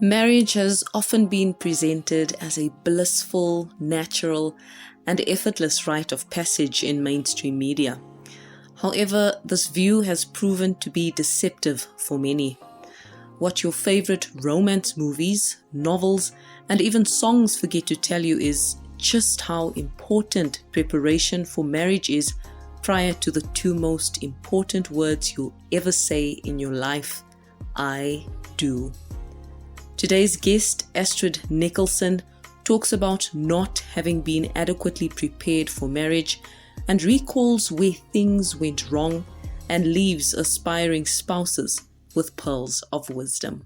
Marriage has often been presented as a blissful, natural, and effortless rite of passage in mainstream media. However, this view has proven to be deceptive for many. What your favorite romance movies, novels, and even songs forget to tell you is just how important preparation for marriage is prior to the two most important words you'll ever say in your life, I do. Today's guest, Astrid Nicholson, talks about not having been adequately prepared for marriage and recalls where things went wrong and leaves aspiring spouses with pearls of wisdom.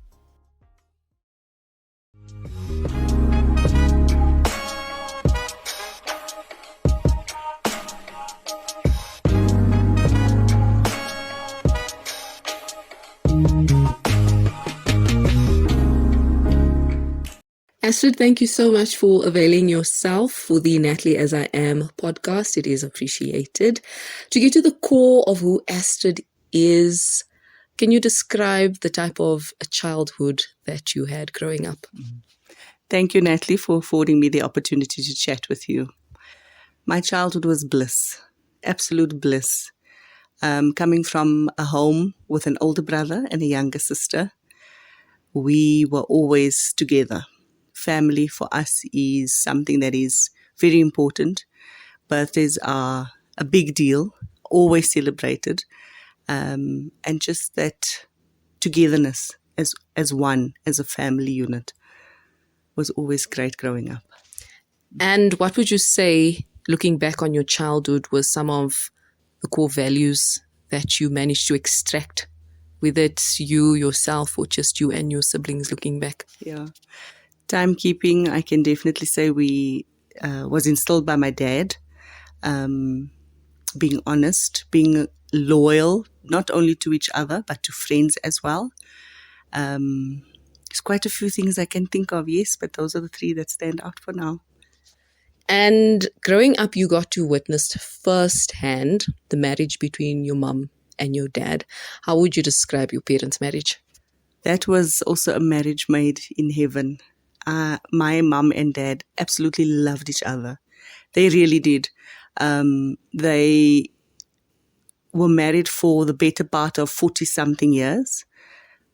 Astrid, thank you so much for availing yourself for the Natalie As I Am podcast. It is appreciated. To get to the core of who Astrid is, can you describe the type of a childhood that you had growing up? Thank you, Natalie, for affording me the opportunity to chat with you. My childhood was bliss, absolute bliss. Coming from a home with an older brother and a younger sister, we were always together. Family for us is something that is very important. Birthdays are a big deal, always celebrated. And just that togetherness as one, as a family unit, was always great growing up. And what would you say, looking back on your childhood, were some of the core values that you managed to extract, whether it's you, yourself, or just you and your siblings looking back? Yeah. Timekeeping, I can definitely say was instilled by my dad. Being honest, being loyal, not only to each other, but to friends as well. There's quite a few things I can think of, yes, but those are the three that stand out for now. And growing up, you got to witness firsthand the marriage between your mum and your dad. How would you describe your parents' marriage? That was also a marriage made in heaven. My mum and dad absolutely loved each other. They really did. They were married for the better part of 40-something years.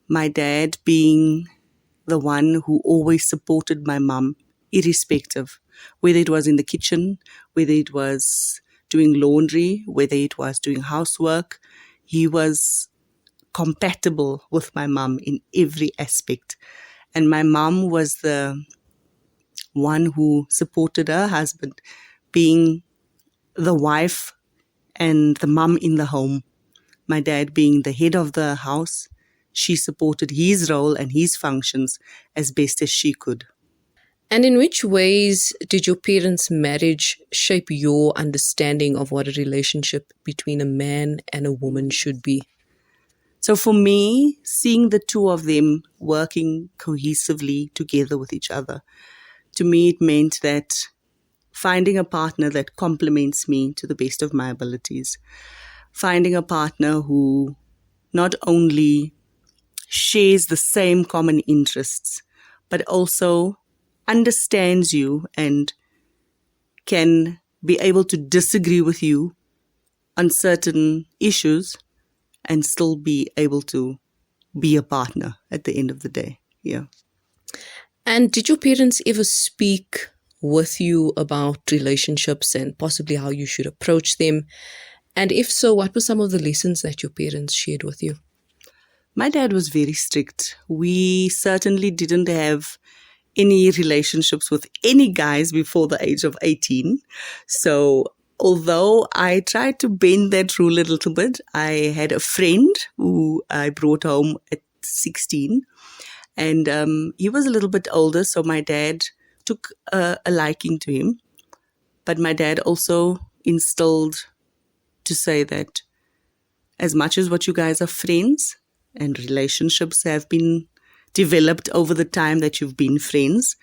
My dad being the one who always supported my mum, irrespective, whether it was in the kitchen, whether it was doing laundry, whether it was doing housework. He was compatible with my mum in every aspect. And my mum was the one who supported her husband, being the wife and the mum in the home. My dad being the head of the house, she supported his role and his functions as best as she could. And in which ways did your parents' marriage shape your understanding of what a relationship between a man and a woman should be? So for me, seeing the two of them working cohesively together with each other, to me it meant that finding a partner that complements me to the best of my abilities, finding a partner who not only shares the same common interests, but also understands you and can be able to disagree with you on certain issues and still be able to be a partner at the end of the day. Yeah. And did your parents ever speak with you about relationships and possibly how you should approach them? And if so, what were some of the lessons that your parents shared with you? My dad was very strict. We certainly didn't have any relationships with any guys before the age of 18. So although I tried to bend that rule a little bit, I had a friend who I brought home at 16. And he was a little bit older, so my dad took a liking to him. But my dad also instilled to say that as much as what you guys are friends and relationships have been developed over the time that you've been friends,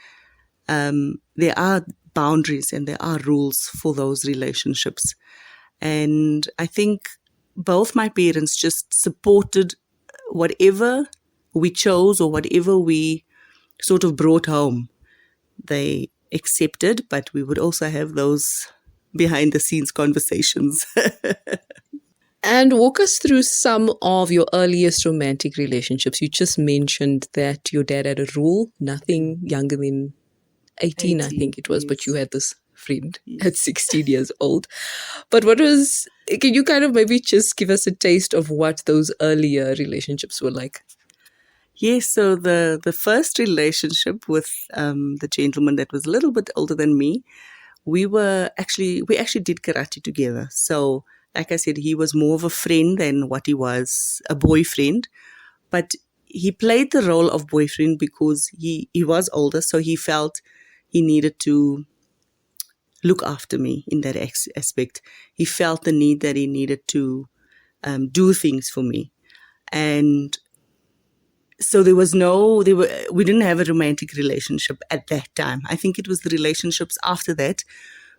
there are boundaries and there are rules for those relationships. And I think both my parents just supported whatever we chose or whatever we sort of brought home. They accepted, but we would also have those behind the scenes conversations. And walk us through some of your earliest romantic relationships. You just mentioned that your dad had a rule, nothing younger than 18, I think it was, yes. but you had this friend at 16 years old. But can you kind of maybe just give us a taste of what those earlier relationships were like? Yes, so the first relationship with the gentleman that was a little bit older than me, we actually did karate together. So, like I said, he was more of a friend than what he was a boyfriend. But he played the role of boyfriend because he was older, so he felt he needed to look after me in that aspect. He felt the need that he needed to do things for me. And so we didn't have a romantic relationship at that time. I think it was the relationships after that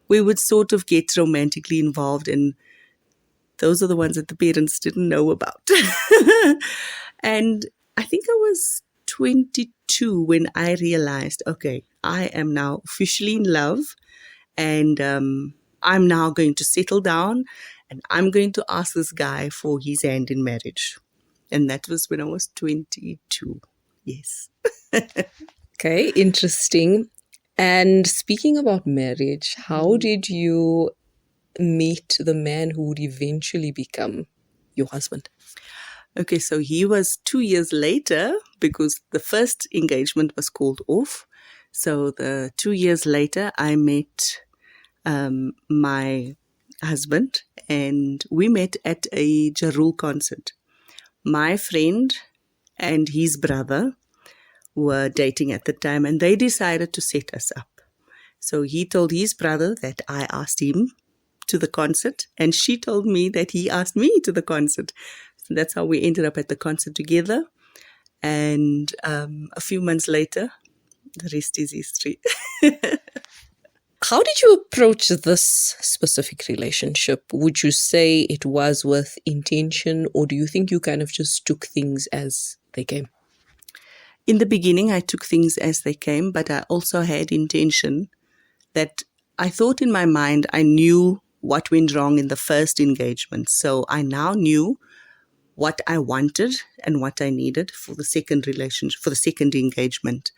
we would sort of get romantically involved, and those are the ones that the parents didn't know about. And I think I was 22 when I realized, okay, I am now officially in love, and I'm now going to settle down, and I'm going to ask this guy for his hand in marriage. And that was when I was 22. Yes. Okay, interesting. And speaking about marriage, how did you meet the man who would eventually become your husband? Okay, so he was 2 years later because the first engagement was called off. So the 2 years later, I met my husband, and we met at a Jarul concert. My friend and his brother were dating at the time, and they decided to set us up. So he told his brother that I asked him to the concert, and she told me that he asked me to the concert. So that's how we ended up at the concert together. And a few months later, the rest is history. How did you approach this specific relationship? Would you say it was with intention, or do you think you kind of just took things as they came? In the beginning, I took things as they came, but I also had intention that I thought in my mind I knew what went wrong in the first engagement. So I now knew what I wanted and what I needed for the second relationship, for the second engagement.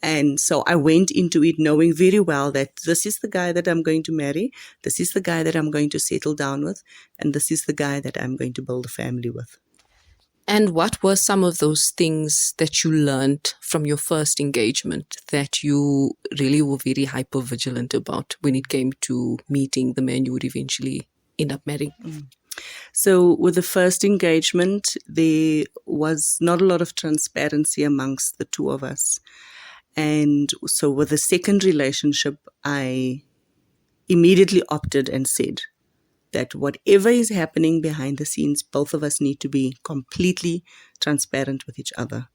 And so I went into it knowing very well that this is the guy that I'm going to marry, this is the guy that I'm going to settle down with, and this is the guy that I'm going to build a family with. And what were some of those things that you learned from your first engagement that you really were very hyper vigilant about when it came to meeting the man you would eventually end up marrying? So with the first engagement, there was not a lot of transparency amongst the two of us. And so with the second relationship, I immediately opted and said that whatever is happening behind the scenes, both of us need to be completely transparent with each other.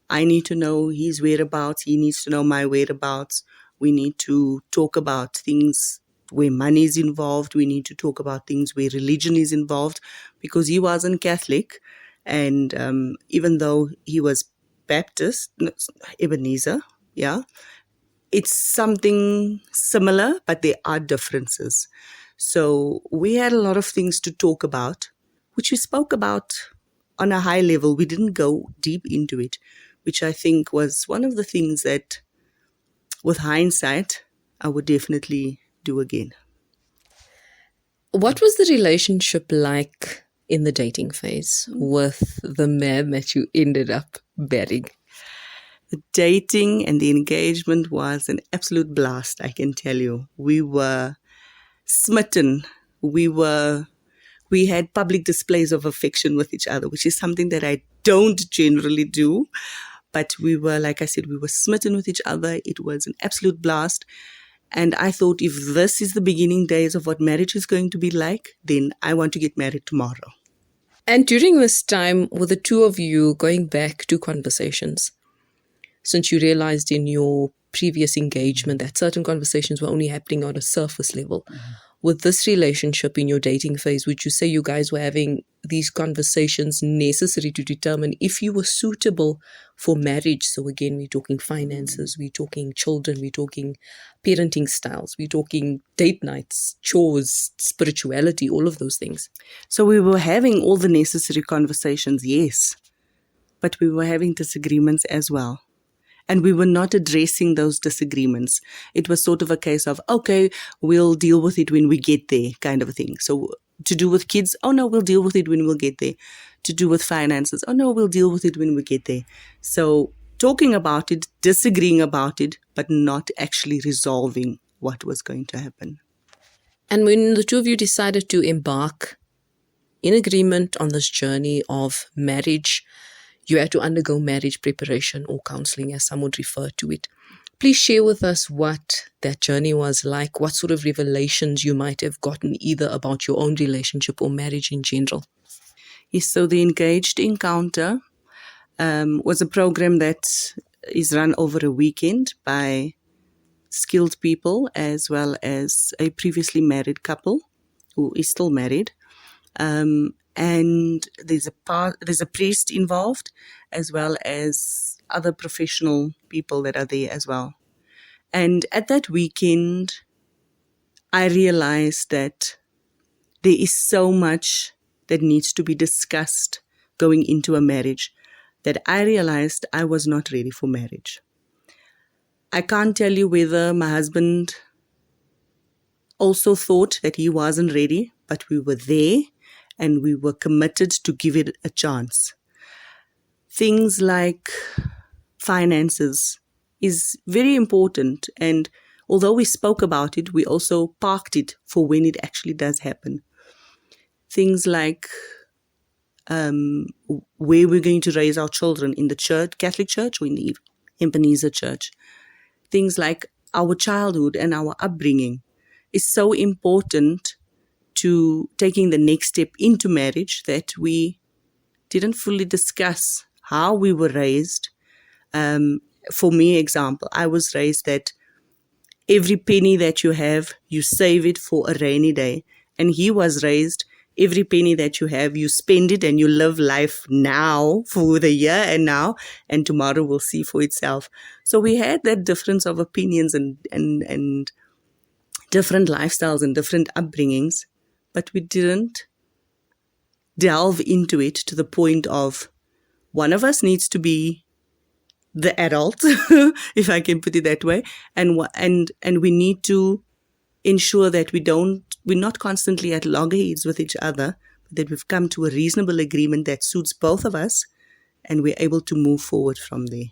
I need to know his whereabouts. He needs to know my whereabouts. We need to talk about things where money is involved. We need to talk about things where religion is involved, because he wasn't Catholic. And even though he was Baptist, Ebenezer, yeah, it's something similar, but there are differences. So we had a lot of things to talk about, which we spoke about on a high level. We didn't go deep into it, which I think was one of the things that, with hindsight, I would definitely do again. What was the relationship like in the dating phase with the man that you ended up marrying? The dating and the engagement was an absolute blast, I can tell you. We were smitten. We had public displays of affection with each other, which is something that I don't generally do. But we were, like I said, we were smitten with each other. It was an absolute blast. And I thought, if this is the beginning days of what marriage is going to be like, then I want to get married tomorrow. And during this time, were the two of you going back to conversations? Since you realized in your previous engagement that certain conversations were only happening on a surface level, with this relationship in your dating phase, would you say you guys were having these conversations necessary to determine if you were suitable for marriage? So again, we're talking finances, we're talking children, we're talking parenting styles, we're talking date nights, chores, spirituality, all of those things. So we were having all the necessary conversations, yes, but we were having disagreements as well. And we were not addressing those disagreements. It was sort of a case of, okay, we'll deal with it when we get there, kind of a thing. So to do with kids, oh no, we'll deal with it when we'll get there. To do with finances, oh no, we'll deal with it when we get there. So talking about it, disagreeing about it, but not actually resolving what was going to happen. And when the two of you decided to embark in agreement on this journey of marriage, you had to undergo marriage preparation or counseling, as some would refer to it. Please share with us what that journey was like, what sort of revelations you might have gotten either about your own relationship or marriage in general. Yes, so the Engaged Encounter was a program that is run over a weekend by skilled people as well as a previously married couple who is still married. And there's a priest involved as well as other professional people that are there as well. And at that weekend, I realized that there is so much that needs to be discussed going into a marriage that I realized I was not ready for marriage. I can't tell you whether my husband also thought that he wasn't ready, but we were there. And we were committed to give it a chance. Things like finances is very important. And although we spoke about it, we also parked it for when it actually does happen. Things like where we're going to raise our children, in the church, Catholic Church, or in the Ebenezer Church. Things like our childhood and our upbringing is so important to taking the next step into marriage that we didn't fully discuss how we were raised. For me, example, I was raised that every penny that you have, you save it for a rainy day. And he was raised, every penny that you have, you spend it and you live life now for the year and now, and tomorrow will see for itself. So we had that difference of opinions and different lifestyles and different upbringings. But we didn't delve into it to the point of one of us needs to be the adult, if I can put it that way, and we need to ensure that we're not constantly at loggerheads with each other, but that we've come to a reasonable agreement that suits both of us, and we're able to move forward from there.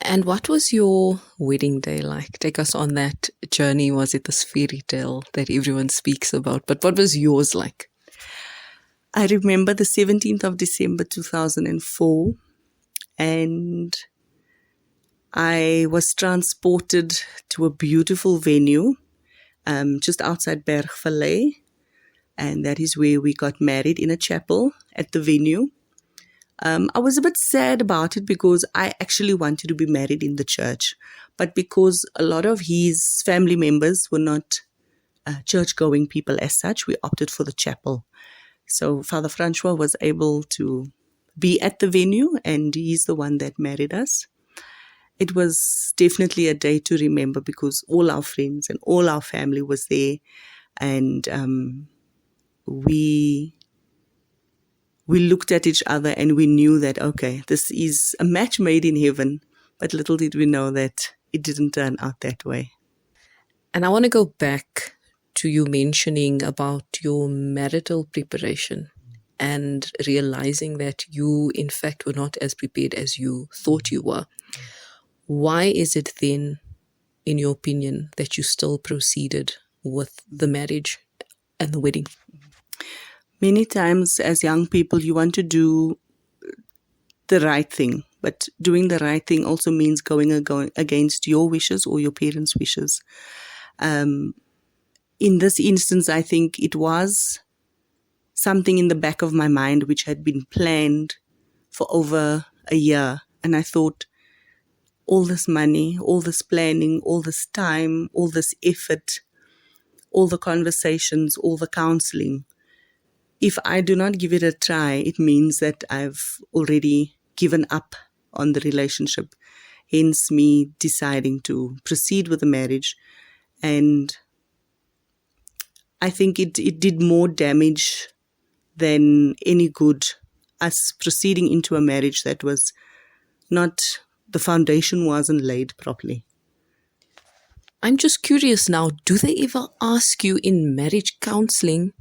And what was your wedding day like? Take us on that journey. Was it this fairy tale that everyone speaks about? But what was yours like? I remember the 17th of December 2004, and I was transported to a beautiful venue just outside Bergvallei, and that is where we got married, in a chapel at the venue. I was a bit sad about it because I actually wanted to be married in the church, but because a lot of his family members were not church-going people as such, we opted for the chapel. So Father Francois was able to be at the venue, and he's the one that married us. It was definitely a day to remember because all our friends and all our family was there, and we looked at each other and we knew that, okay, this is a match made in heaven, but little did we know that it didn't turn out that way. And I want to go back to you mentioning about your marital preparation and realizing that you, in fact, were not as prepared as you thought you were. Why is it then, in your opinion, that you still proceeded with the marriage and the wedding? Many times as young people, you want to do the right thing, but doing the right thing also means going against your wishes or your parents' wishes. In this instance, I think it was something in the back of my mind which had been planned for over a year. And I thought, all this money, all this planning, all this time, all this effort, all the conversations, all the counseling. If I do not give it a try, it means that I've already given up on the relationship. Hence me deciding to proceed with the marriage. And I think it did more damage than any good, us proceeding into a marriage that was not, the foundation wasn't laid properly. I'm just curious now, do they ever ask you in marriage counseling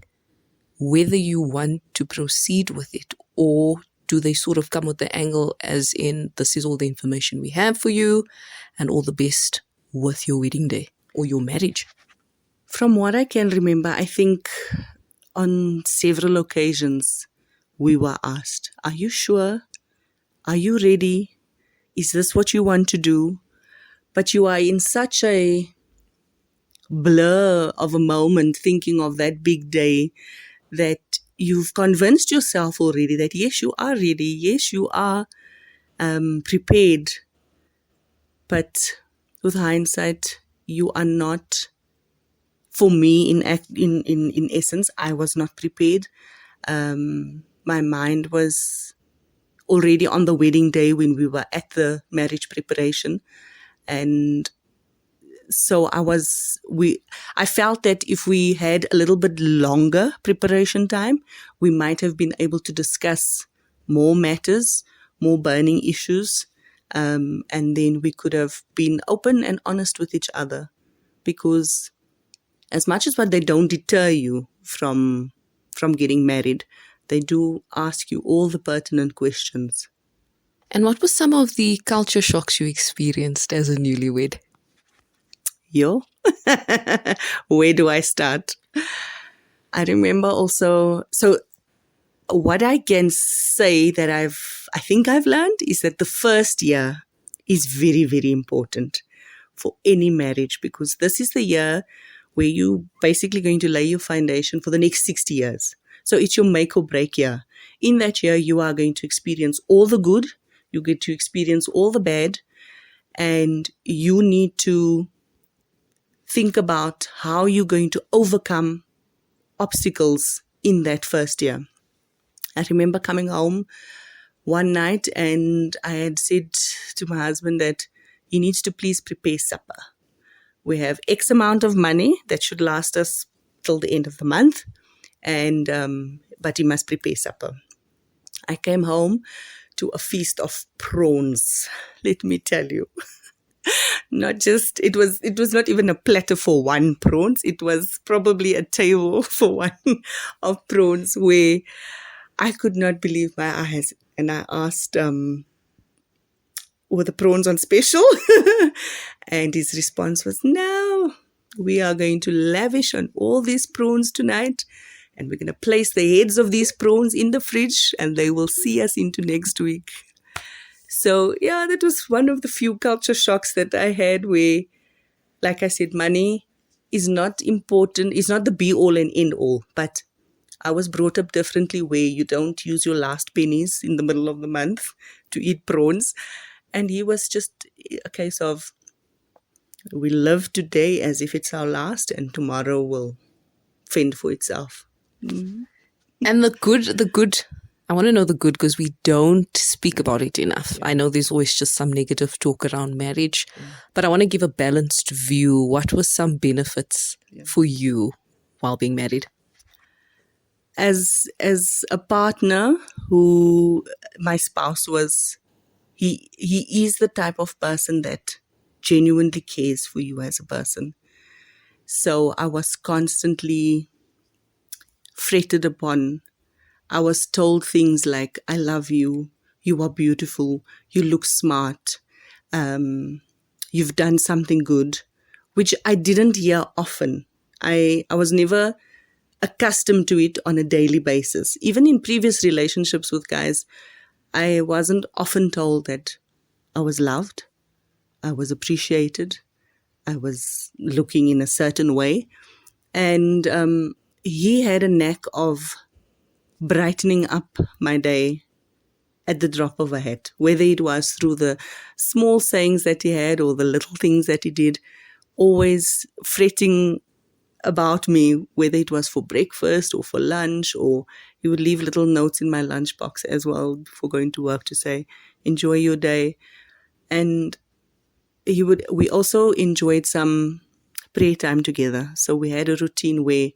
whether you want to proceed with it, or do they sort of come with the angle as in, this is all the information we have for you and all the best with your wedding day or your marriage? From what I can remember, I think on several occasions we were asked, are you sure? Are you ready? Is this what you want to do? But you are in such a blur of a moment thinking of that big day that you've convinced yourself already that yes, you are ready. Yes, you are prepared. But with hindsight, you are not. For me, in essence, I was not prepared. My mind was already on the wedding day when we were at the marriage preparation. And so I felt that if we had a little bit longer preparation time, we might have been able to discuss more matters, more burning issues. And then we could have been open and honest with each other, because as much as they don't deter you from getting married, they do ask you all the pertinent questions. And what were some of the culture shocks you experienced as a newlywed? Where do I start? I remember also, so what I can say that I think I've learned is that the first year is very, very important for any marriage, because this is the year where you basically going to lay your foundation for the next 60 years. So it's your make or break year. In that year, you are going to experience all the good, you get to experience all the bad, and you need to think about how you're going to overcome obstacles in that first year. I remember coming home one night and I had said to my husband that he needs to please prepare supper. We have X amount of money that should last us till the end of the month, and but he must prepare supper. I came home to a feast of prawns, let me tell you. It was not even a platter for one prawns. It was probably a table for one of prawns, where I could not believe my eyes. And I asked, were the prawns on special? And his response was, no, we are going to lavish on all these prawns tonight. And we're going to place the heads of these prawns in the fridge and they will see us into next week. So, yeah, that was one of the few culture shocks that I had where, like I said, money is not important. It's not the be-all and end-all. But I was brought up differently, where you don't use your last pennies in the middle of the month to eat prawns. And he was just a case of, we live today as if it's our last, and tomorrow will fend for itself. Mm-hmm. And the good, I want to know the good, because we don't speak about it enough. I know there's always just some negative talk around marriage, but I want to give a balanced view. What were some benefits for you while being married? As a partner who my spouse was, he is the type of person that genuinely cares for you as a person. So I was constantly fretted upon. I was told things like, I love you, you are beautiful, you look smart, you've done something good, which I didn't hear often. I was never accustomed to it on a daily basis. Even in previous relationships with guys, I wasn't often told that I was loved, I was appreciated, I was looking in a certain way. And he had a knack of brightening up my day at the drop of a hat, whether it was through the small sayings that he had or the little things that he did, always fretting about me, whether it was for breakfast or for lunch, or he would leave little notes in my lunchbox as well before going to work to say, enjoy your day. And we also enjoyed some prayer time together. So we had a routine where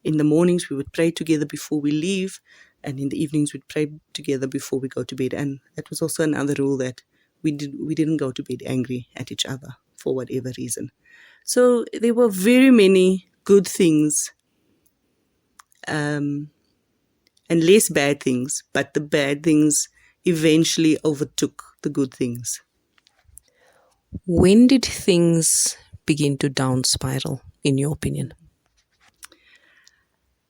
in the mornings we would pray together before we leave, and in the evenings we'd pray together before we go to bed. And that was also another rule, that we didn't go to bed angry at each other for whatever reason. So there were very many good things, and less bad things, but the bad things eventually overtook the good things. When did things begin to down spiral, in your opinion?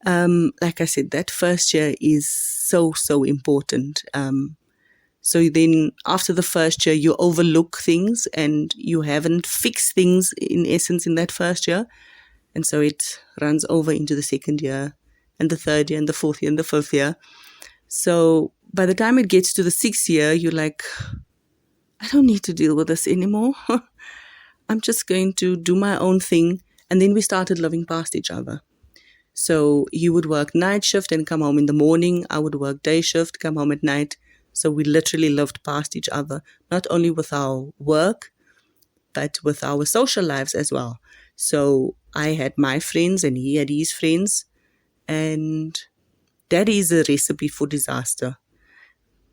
Like I said, that first year is so important. So then after the first year, you overlook things and you haven't fixed things in essence in that first year. And so it runs over into the second year and the third year and the fourth year and the fifth year. So by the time it gets to the sixth year, you're like, I don't need to deal with this anymore. I'm just going to do my own thing. And then we started living past each other. So he would work night shift and come home in the morning. I would work day shift, come home at night. So we literally lived past each other, not only with our work, but with our social lives as well. So I had my friends and he had his friends. And that is a recipe for disaster.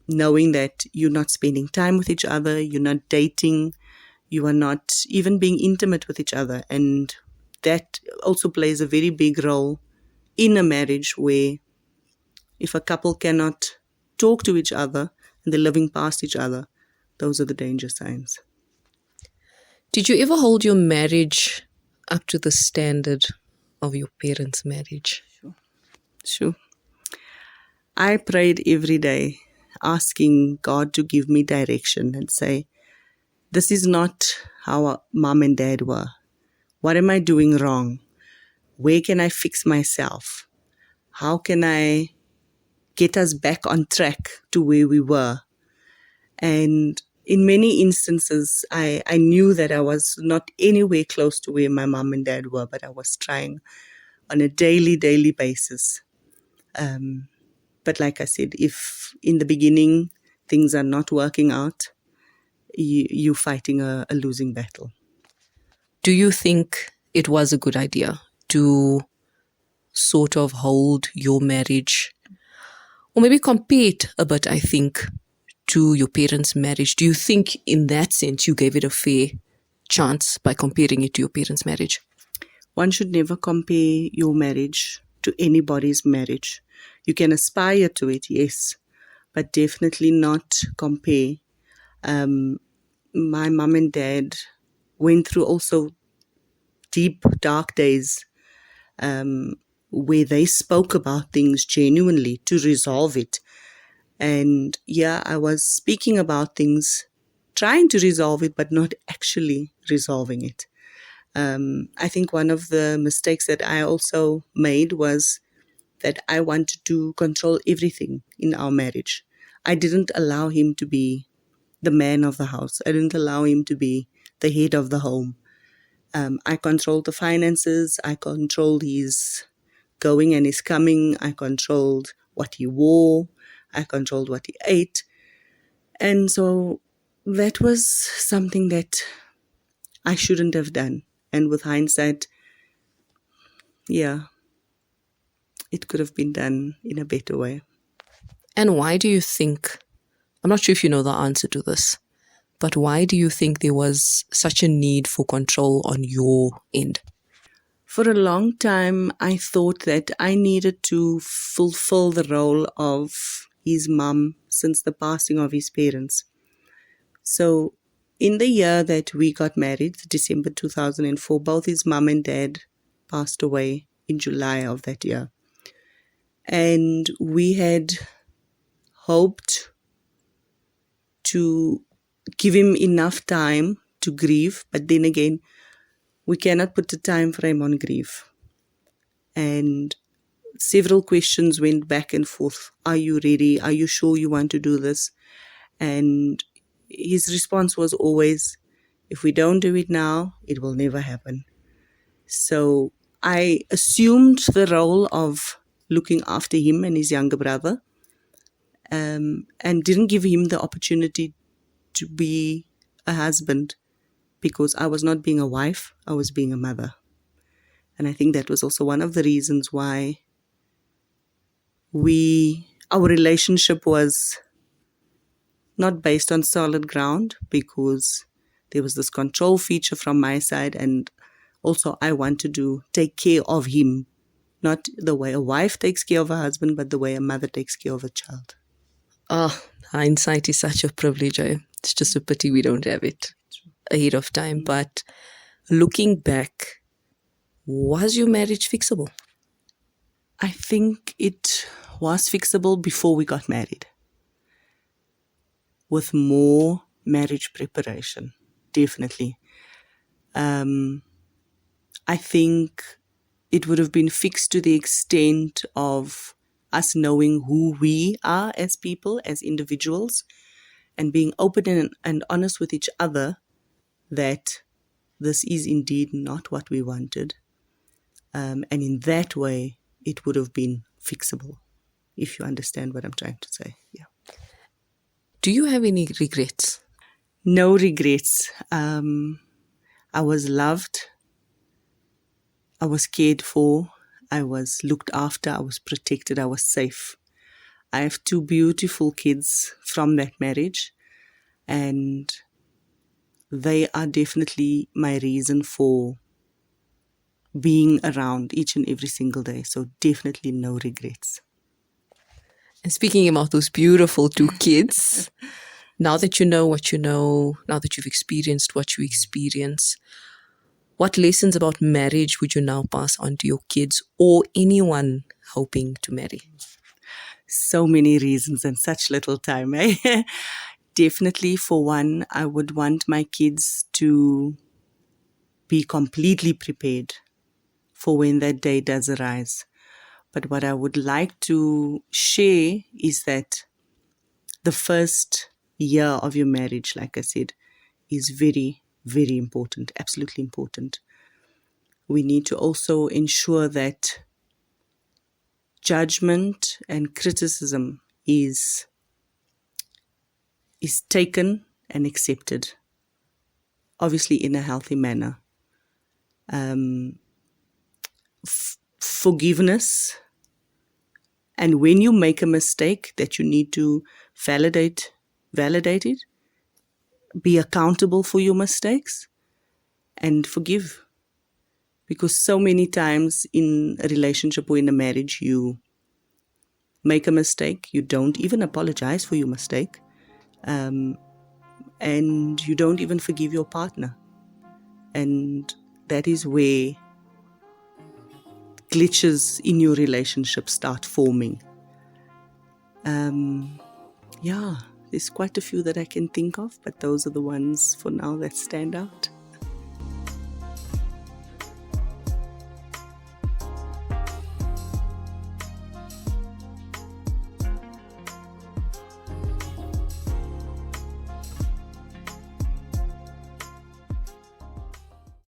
Knowing that you're not spending time with each other, you're not dating, you are not even being intimate with each other. And that also plays a very big role in a marriage, where if a couple cannot talk to each other and they're living past each other, those are the danger signs. Did you ever hold your marriage up to the standard of your parents' marriage? Sure. I prayed every day, asking God to give me direction and say, this is not how mom and dad were. What am I doing wrong? Where can I fix myself? How can I get us back on track to where we were? And in many instances, I knew that I was not anywhere close to where my mom and dad were, but I was trying on a daily basis. But like I said, if in the beginning things are not working out, you're fighting a losing battle. Do you think it was a good idea to sort of hold your marriage, or maybe compare it a bit, I think, to your parents' marriage? Do you think in that sense you gave it a fair chance by comparing it to your parents' marriage? One should never compare your marriage to anybody's marriage. You can aspire to it, yes, but definitely not compare. My mom and dad went through also deep, dark days where they spoke about things genuinely to resolve it. And yeah, I was speaking about things, trying to resolve it, but not actually resolving it. I think one of the mistakes that I also made was that I wanted to control everything in our marriage. I didn't allow him to be the man of the house. I didn't allow him to be the head of the home. I controlled the finances. I controlled his going and his coming. I controlled what he wore. I controlled what he ate. And so that was something that I shouldn't have done. And with hindsight, yeah, it could have been done in a better way. And why do you think, I'm not sure if you know the answer to this, but why do you think there was such a need for control on your end? For a long time, I thought that I needed to fulfill the role of his mom since the passing of his parents. So in the year that we got married, December 2004, both his mom and dad passed away in July of that year. And we had hoped to give him enough time to grieve, but then again, we cannot put a time frame on grief. And several questions went back and forth. Are you ready? Are you sure you want to do this? And his response was always, if we don't do it now, it will never happen. So I assumed the role of looking after him and his younger brother, and didn't give him the opportunity to be a husband, because I was not being a wife, I was being a mother. And I think that was also one of the reasons why our relationship was not based on solid ground, because there was this control feature from my side, and also I wanted to take care of him, not the way a wife takes care of a husband, but the way a mother takes care of a child. Oh, hindsight is such a privilege. It's just a pity we don't have it ahead of time. But looking back, was your marriage fixable? I think it was fixable before we got married, with more marriage preparation, definitely. I think it would have been fixed to the extent of us knowing who we are as people, as individuals, and being open and honest with each other that this is indeed not what we wanted. And in that way, it would have been fixable, if you understand what I'm trying to say. Yeah. Do you have any regrets? No regrets. I was loved. I was cared for. I was looked after. I was protected. I was safe. I have 2 beautiful kids from that marriage, and they are definitely my reason for being around each and every single day. So definitely no regrets. And speaking about those beautiful 2 kids, now that you know what you know, now that you've experienced what you experience, what lessons about marriage would you now pass on to your kids or anyone hoping to marry? So many reasons and such little time, eh? Definitely, for one, I would want my kids to be completely prepared for when that day does arise. But what I would like to share is that the first year of your marriage, like I said, is very, very important, absolutely important. We need to also ensure that judgment and criticism is taken and accepted, obviously in a healthy manner. Forgiveness, and when you make a mistake that you need to validate it, be accountable for your mistakes, and forgive. Because so many times in a relationship or in a marriage, you make a mistake, you don't even apologize for your mistake, and you don't even forgive your partner. And that is where glitches in your relationship start forming. There's quite a few that I can think of, but those are the ones for now that stand out.